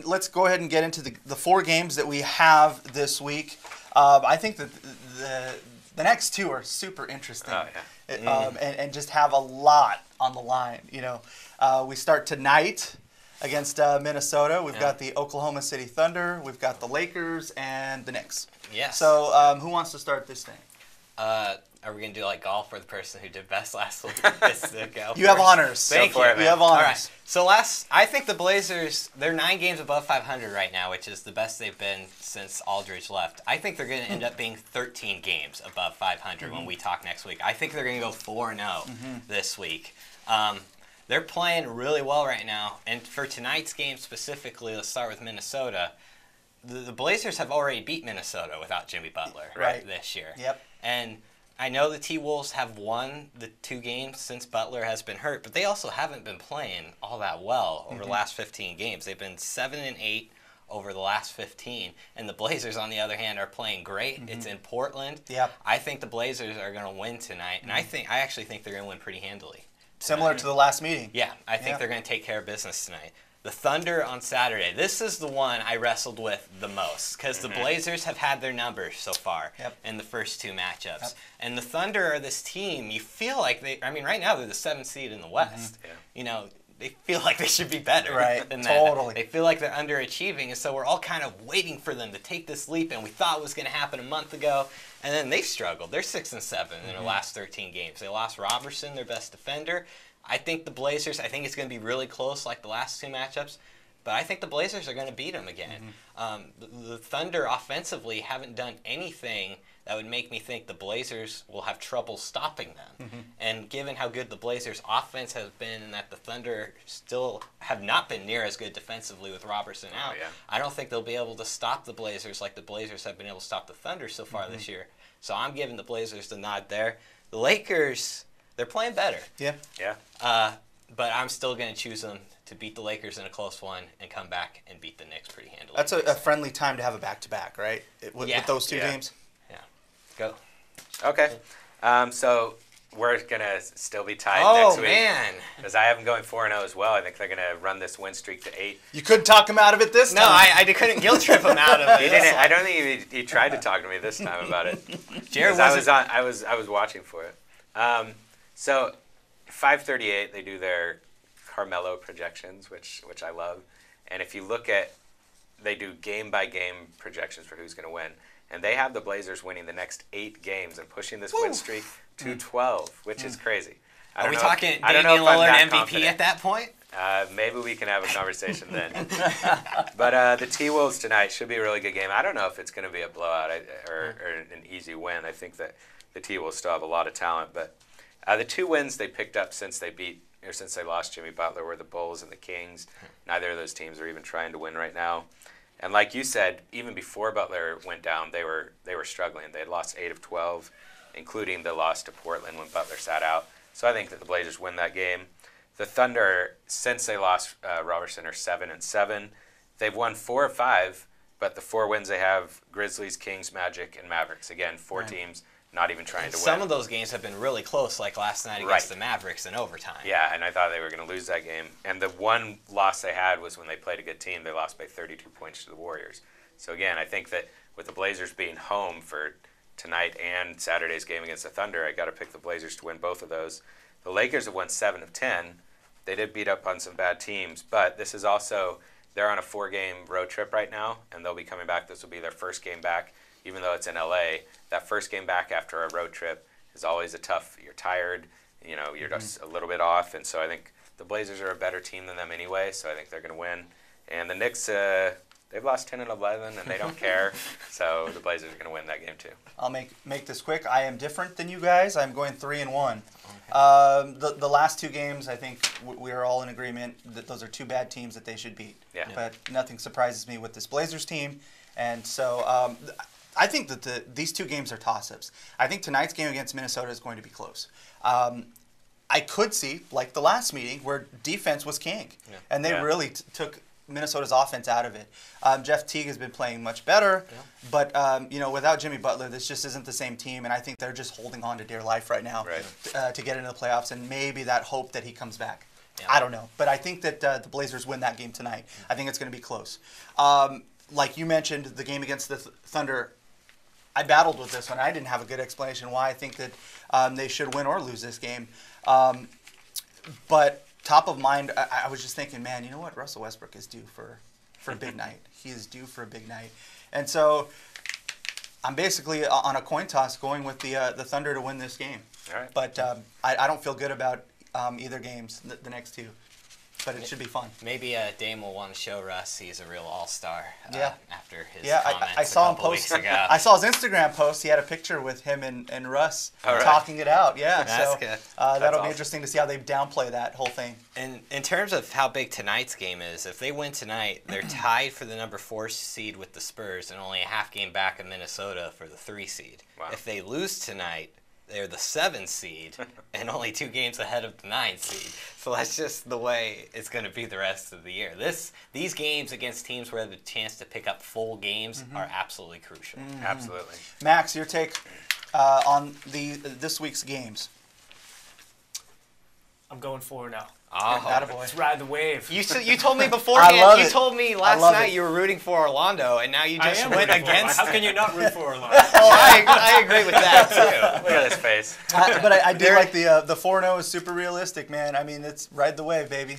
let's go ahead and get into the 4 games that we have this week. I think that the next 2 are super interesting. Oh, yeah. And just have a lot on the line. We start tonight against Minnesota. We've got the Oklahoma City Thunder. We've got the Lakers and the Knicks. Yes. So who wants to start this thing? Are we going to do like golf for the person who did best last week? You have honors. Thank you. You have honors. All right. So I think the Blazers, they're 9 games above 500 right now, which is the best they've been since Aldridge left. I think they're going to end up being 13 games above 500 when we talk next week. I think they're going to go 4-0 this week. They're playing really well right now. And for tonight's game specifically, let's start with Minnesota. The Blazers have already beat Minnesota without Jimmy Butler this year. Yep. And I know the T-Wolves have won the 2 games since Butler has been hurt, but they also haven't been playing all that well over the last 15 games. They've been 7-8 over the last 15, and the Blazers, on the other hand, are playing great. It's in Portland. Yep. I think the Blazers are going to win tonight, and I actually think they're going to win pretty handily. Similar to the last meeting. Yeah, I think they're going to take care of business tonight. The Thunder on Saturday. This is the one I wrestled with the most because the Blazers have had their numbers so far in the first 2 matchups. Yep. And the Thunder are this team, you feel like right now they're the 7th seed in the West. They feel like they should be better than that. Totally. They feel like they're underachieving, and so we're all kind of waiting for them to take this leap, and we thought it was going to happen a month ago, and then they struggled. They're 6-7 in their last 13 games. They lost Robertson, their best defender. I think the Blazers, I think it's going to be really close like the last 2 matchups, but I think the Blazers are going to beat them again. The Thunder offensively haven't done anything that would make me think the Blazers will have trouble stopping them. And given how good the Blazers offense has been and that the Thunder still have not been near as good defensively with Robertson out, I don't think they'll be able to stop the Blazers like the Blazers have been able to stop the Thunder so far this year. So I'm giving the Blazers the nod there. The Lakers, they're playing better. Yeah. But I'm still going to choose them to beat the Lakers in a close one and come back and beat the Knicks pretty handily. That's a friendly time to have a back-to-back, right? With those 2 games? Yeah. Go. Okay. So we're going to still be tied next week. Oh, man. Because I have them going 4-0 as well. I think they're going to run this win streak to 8. You couldn't talk him out of it this time. No, I couldn't guilt trip him out of it. He didn't. I don't think he tried to talk to me this time about it. Jared I was watching for it. So 538, they do their Carmelo projections, which I love. And if you look at, they do game-by-game projections for who's going to win. And they have the Blazers winning the next 8 games and pushing this win streak to 12, which is crazy. Are we talking Damian Lillard MVP at that point? Maybe we can have a conversation then. But the T-Wolves tonight should be a really good game. I don't know if it's going to be a blowout or an easy win. I think that the T-Wolves still have a lot of talent. But the 2 wins they picked up since they lost Jimmy Butler were the Bulls and the Kings. Neither of those teams are even trying to win right now. And like you said, even before Butler went down, they were struggling. They had lost 8 of 12, including the loss to Portland when Butler sat out. So I think that the Blazers win that game. The Thunder, since they lost Robertson, are 7-7. They've won 4 of 5, but the 4 wins they have: Grizzlies, Kings, Magic, and Mavericks. Again, 4 teams not even trying to win. Some of those games have been really close, like last night against the Mavericks in overtime. Yeah, and I thought they were going to lose that game. And the one loss they had was when they played a good team. They lost by 32 points to the Warriors. So again, I think that with the Blazers being home for tonight and Saturday's game against the Thunder, I got to pick the Blazers to win both of those. The Lakers have won 7 of 10. They did beat up on some bad teams, but this is also, they're on a 4-game road trip right now, and they'll be coming back. This will be their first game back. Even though it's in LA, that first game back after a road trip is always a tough. You're tired, you're just a little bit off, and so I think the Blazers are a better team than them anyway. So I think they're going to win. And the Knicks, they've lost 10 and 11, and they don't care. So the Blazers are going to win that game too. I'll make this quick. I am different than you guys. I'm going 3-1. Okay. The last 2 games, I think we are all in agreement that those are 2 bad teams that they should beat. Yeah. But nothing surprises me with this Blazers team, and so. I think that these 2 games are toss-ups. I think tonight's game against Minnesota is going to be close. I could see, like the last meeting, where defense was king, and they really took Minnesota's offense out of it. Jeff Teague has been playing much better, but without Jimmy Butler, this just isn't the same team, and I think they're just holding on to dear life right now to get into the playoffs, and maybe that hope that he comes back. Yeah. I don't know, but I think that the Blazers win that game tonight. I think it's going to be close. Like you mentioned, the game against the Thunder, I battled with this one. I didn't have a good explanation why I think that they should win or lose this game. But top of mind, I was just thinking, man, you know what? Russell Westbrook is due for a big night. He is due for a big night. And so I'm basically on a coin toss going with the Thunder to win this game. All right. But I don't feel good about either games, the next two. But it should be fun. Maybe Dame will want to show Russ he's a real all-star after his comments I saw him a couple post. weeks ago. I saw his Instagram post. He had a picture with him and Russ talking it out. Yeah, That's so good. That'll be awesome. interesting to see how they downplay that whole thing. And in terms of how big tonight's game is, if they win tonight, they're tied for the number 4 seed with the Spurs and only a half game back of Minnesota for the 3 seed. Wow. If they lose tonight, they're the 7 seed and only 2 games ahead of the 9 seed. So that's just the way it's going to be the rest of the year. These games against teams where they have a chance to pick up full games are absolutely crucial. Absolutely. Max, your take on this week's games? I'm going 4 now. Oh, Attaboy. Let's ride the wave. you told me beforehand. I love You it. told me I last love night it. you were rooting for Orlando, and now you I just am went rooting for against. Orlando. How can you not root for Orlando? Oh, I agree with that too. Look at his face. But I do like the 4-0 is super realistic, man. I mean, it's ride the wave, baby.